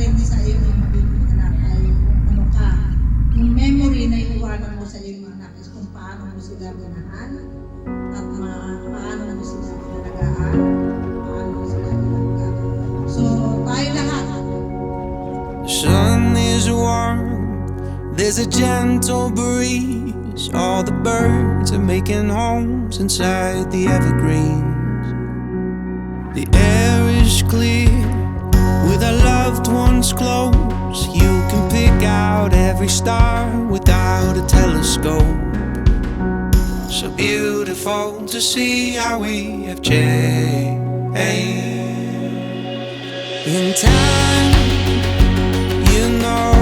rin sa iyo ng magiging anak ay ano ka, yung memory na iiwanan mo sa iyong mga anak is kung paano mo sila minahal at paano mo sila pinalagaan, paano mo sila pinalagaan. So, tayo lahat. The sun is warm, there's a gentle breeze. All the birds are making homes inside the evergreens. The air is clear, with our loved ones close. You can pick out every star without a telescope. So beautiful to see how we have changed. In time, you know,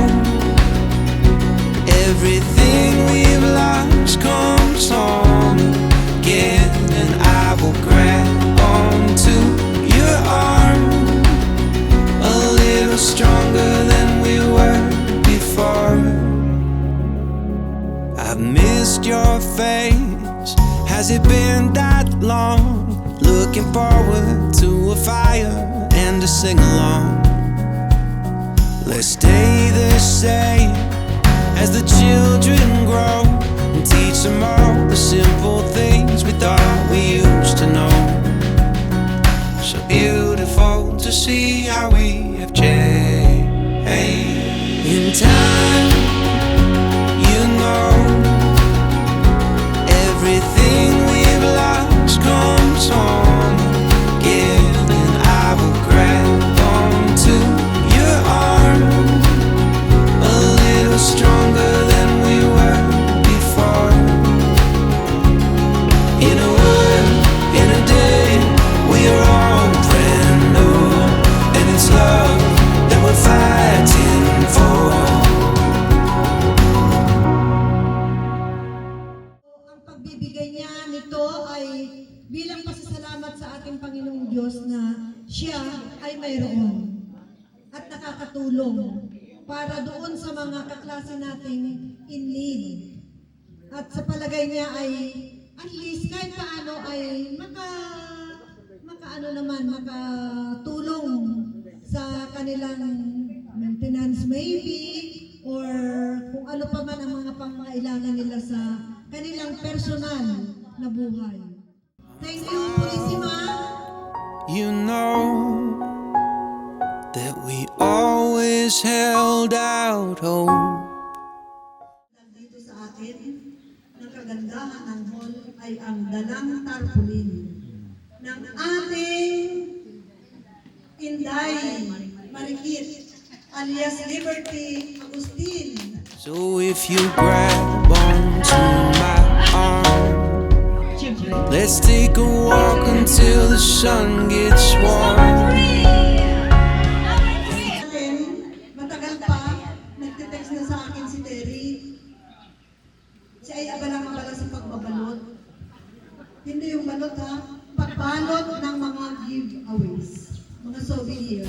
everything we've lost comes on again, and I will grab onto your arm a little stronger than we were before. I've missed your face, has it been that long? Looking forward to a fire and a sing-along. Let's stay the same as the children grow, and teach them all the simple things we thought we used to know. So beautiful to see how we have changed. In time, you know, everything we've lost comes on again, and I will grab onto your arm a little stronger than we were before. In a world, in a day, we are all brand new, and it's love that we're fighting for. Ang pagbibigay niya nito ay bilang pasasalamat sa ating Panginoong Diyos na siya ay mayroon at nakakatulong para doon sa mga kaklase nating in need. At sa palagay niya ay at least kahit paano ay makatulong sa kanilang maintenance maybe, or kung ano pa man ang mga pangangailangan nila sa kanilang personal na buhay. Thank you, Purisima. You know that we always held out hope. Dito sa atin, ng kagandahan ng hall ay ang dalang tarpaulin ng ating Inday Marikit alias Liberty Agustin. So if you grab onto my arm, let's take a walk until the sun gets warm. Matagal pa, nagtitext na sa akin si Terry. Siya ay abalang-abala sa pagbabalot. Hindi yung balot ha, pagbalot ng mga giveaways, mga souvenir.